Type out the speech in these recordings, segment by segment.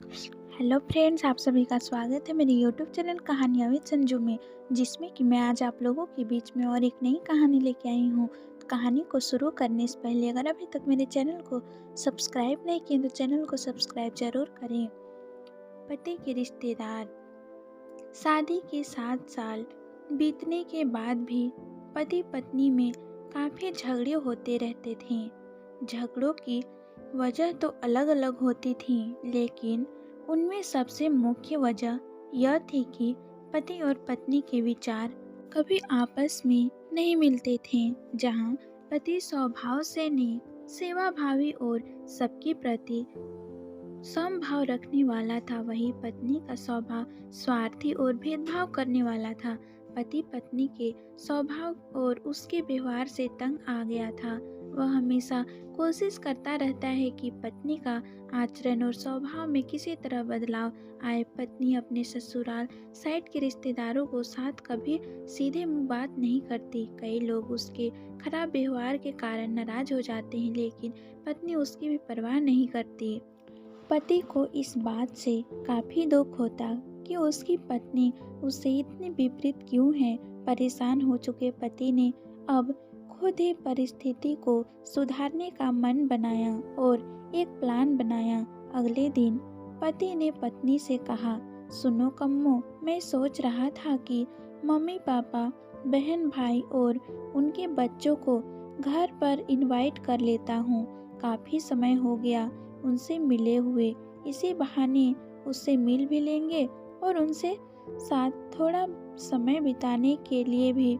Hello friends, आप सभी का स्वागत है मेरे यूट्यूब चैनल कहानियाँ विद संजू में, जिसमें कि मैं आज आप लोगों के बीच में और एक नई कहानी लेके आई हूँ। तो कहानी को शुरू करने से पहले अगर अभी तक मेरे चैनल को सब्सक्राइब नहीं किए तो चैनल को सब्सक्राइब जरूर करें। पति के रिश्तेदार। शादी के 7 साल बीतने के बाद भी पति पत्नी में काफ़ी झगड़े होते रहते थे। झगड़ों की वजह तो अलग अलग होती थी, लेकिन उनमें सबसे मुख्य वजह यह थी कि पति और पत्नी के विचार कभी आपस में नहीं मिलते थे। जहाँ पति स्वभाव से नेक, सेवाभावी और सबके प्रति समभाव रखने वाला था, वही पत्नी का स्वभाव स्वार्थी और भेदभाव करने वाला था। पति पत्नी के स्वभाव और उसके व्यवहार से तंग आ गया था। वह हमेशा कोशिश करता रहता है कि पत्नी का आचरण और स्वभाव में किसी तरह बदलाव आए। पत्नी अपने ससुराल साइड के रिश्तेदारों को साथ कभी सीधे मुंह बात नहीं करती। कई लोग उसके खराब व्यवहार के कारण नाराज हो जाते हैं, लेकिन पत्नी उसकी भी परवाह नहीं करती। पति को इस बात से काफ़ी दुख होता कि उसकी पत्नी उससे इतनी विपरीत क्यों है। परेशान हो चुके पति ने अब खुद ही परिस्थिति को सुधारने का मन बनाया और एक प्लान बनाया। अगले दिन पति ने पत्नी से कहा, सुनो कम्मो, मैं सोच रहा था कि मम्मी पापा, बहन भाई और उनके बच्चों को घर पर इनवाइट कर लेता हूँ। काफ़ी समय हो गया उनसे मिले हुए, इसी बहाने उससे मिल भी लेंगे और उनसे साथ थोड़ा समय बिताने के लिए भी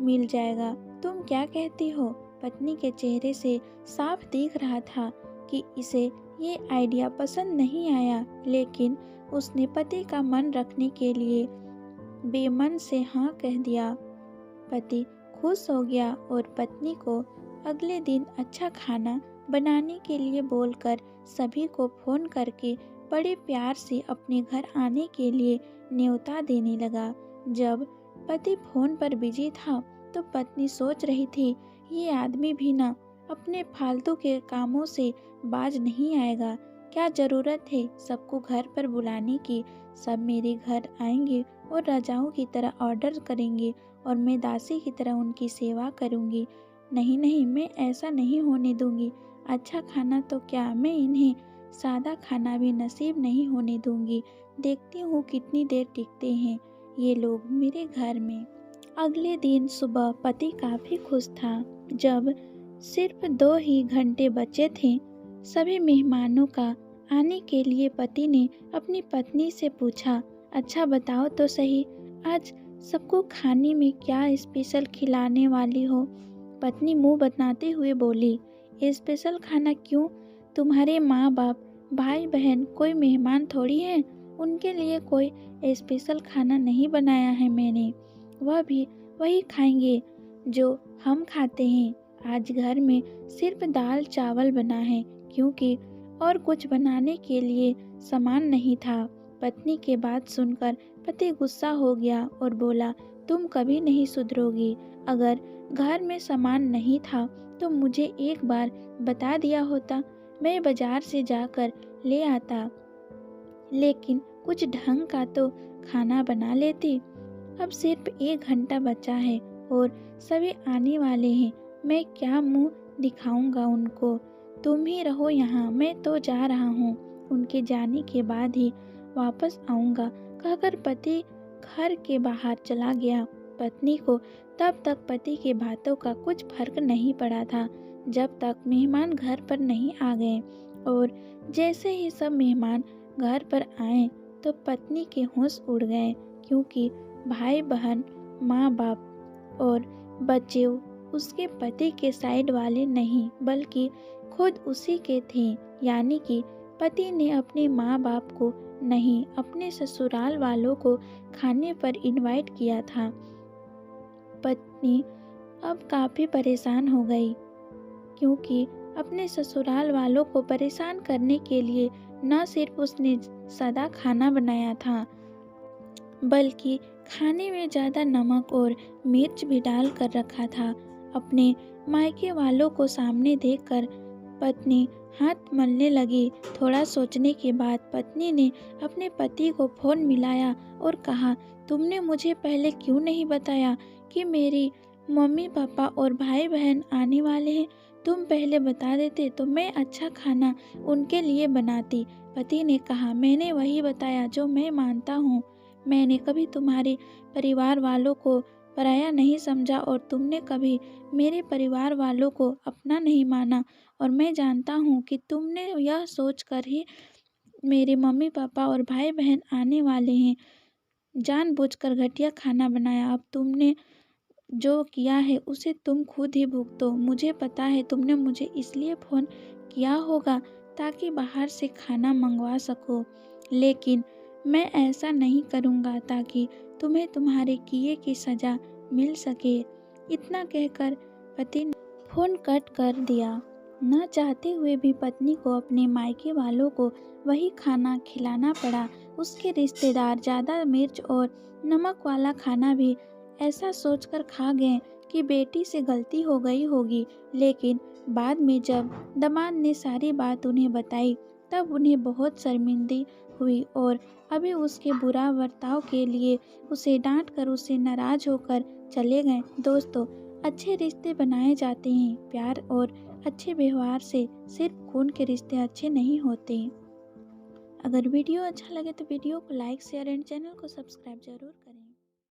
मिल जाएगा। तुम क्या कहती हो? पत्नी के चेहरे से साफ दिख रहा था कि इसे ये आइडिया पसंद नहीं आया, लेकिन उसने पति का मन रखने के लिए बेमन से हाँ कह दिया। पति खुश हो गया और पत्नी को अगले दिन अच्छा खाना बनाने के लिए बोलकर सभी को फोन करके बड़े प्यार से अपने घर आने के लिए न्योता देने लगा। जब पति फोन पर बिजी था तो पत्नी सोच रही थी, ये आदमी भी ना अपने फालतू के कामों से बाज नहीं आएगा। क्या ज़रूरत है सबको घर पर बुलाने की? सब मेरे घर आएंगे और राजाओं की तरह ऑर्डर करेंगे और मैं दासी की तरह उनकी सेवा करूंगी। नहीं नहीं, मैं ऐसा नहीं होने दूंगी। अच्छा खाना तो क्या, मैं इन्हें सादा खाना भी नसीब नहीं होने दूंगी। देखती हूँ कितनी देर टिकते हैं ये लोग मेरे घर में। अगले दिन सुबह पति काफ़ी खुश था। जब सिर्फ 2 ही घंटे बचे थे सभी मेहमानों का आने के लिए, पति ने अपनी पत्नी से पूछा, अच्छा बताओ तो सही, आज सबको खाने में क्या स्पेशल खिलाने वाली हो? पत्नी मुंह बनाते हुए बोली, स्पेशल खाना क्यों? तुम्हारे माँ बाप, भाई बहन कोई मेहमान थोड़ी हैं। उनके लिए कोई स्पेशल खाना नहीं बनाया है मैंने। वह भी वही खाएंगे जो हम खाते हैं। आज घर में सिर्फ दाल चावल बना है, क्योंकि और कुछ बनाने के लिए सामान नहीं था। पत्नी के बात सुनकर पति गुस्सा हो गया और बोला, तुम कभी नहीं सुधरोगी। अगर घर में सामान नहीं था तो मुझे एक बार बता दिया होता, मैं बाजार से जाकर ले आता, लेकिन कुछ ढंग का तो खाना बना लेती। अब सिर्फ 1 घंटा बचा है और सभी आने वाले हैं, मैं क्या मुंह दिखाऊंगा उनको? तुम ही रहो यहाँ, मैं तो जा रहा हूँ। उनके जाने के बाद ही वापस आऊँगा, कहकर पति घर के बाहर चला गया। पत्नी को तब तक पति की बातों का कुछ फर्क नहीं पड़ा था, जब तक मेहमान घर पर नहीं आ गए। और जैसे ही सब मेहमान घर पर आए तो पत्नी के होश उड़ गए, क्योंकि भाई बहन, माँ बाप और बच्चे उसके पति के साइड वाले नहीं बल्कि खुद उसी के थे। यानी कि पति ने अपने माँ बाप को नहीं, अपने ससुराल वालों को खाने पर इनवाइट किया था। पत्नी अब काफ़ी परेशान हो गई, क्योंकि अपने ससुराल वालों को परेशान करने के लिए न सिर्फ उसने सादा खाना बनाया था, बल्कि खाने में ज़्यादा नमक और मिर्च भी डाल कर रखा था। अपने मायके वालों को सामने देखकर पत्नी हाथ मलने लगी। थोड़ा सोचने के बाद पत्नी ने अपने पति को फ़ोन मिलाया और कहा, तुमने मुझे पहले क्यों नहीं बताया कि मेरी मम्मी पापा और भाई बहन आने वाले हैं। तुम पहले बता देते तो मैं अच्छा खाना उनके लिए बनाती। पति ने कहा, मैंने वही बताया जो मैं मानता हूँ। मैंने कभी तुम्हारे परिवार वालों को पराया नहीं समझा और तुमने कभी मेरे परिवार वालों को अपना नहीं माना। और मैं जानता हूँ कि तुमने यह सोचकर ही मेरे मम्मी पापा और भाई बहन आने वाले हैं जानबूझकर घटिया खाना बनाया। अब तुमने जो किया है उसे तुम खुद ही भुगतो। मुझे पता है तुमने मुझे इसलिए फ़ोन किया होगा ताकि बाहर से खाना मंगवा सको, लेकिन मैं ऐसा नहीं करूँगा ताकि तुम्हें तुम्हारे किए की सज़ा मिल सके। इतना कहकर पति ने फ़ोन कट कर दिया। न चाहते हुए भी पत्नी को अपने मायके वालों को वही खाना खिलाना पड़ा। उसके रिश्तेदार ज़्यादा मिर्च और नमक वाला खाना भी ऐसा सोचकर खा गए कि बेटी से गलती हो गई होगी। लेकिन बाद में जब दामाद ने सारी बात उन्हें बताई तब उन्हें बहुत शर्मिंदगी हुई और अभी उसके बुरा बर्ताव के लिए उसे डांट कर उससे नाराज़ होकर चले गए। दोस्तों, अच्छे रिश्ते बनाए जाते हैं प्यार और अच्छे व्यवहार से, सिर्फ खून के रिश्ते अच्छे नहीं होते। अगर वीडियो अच्छा लगे तो वीडियो को लाइक शेयर एंड चैनल को सब्सक्राइब जरूर करें।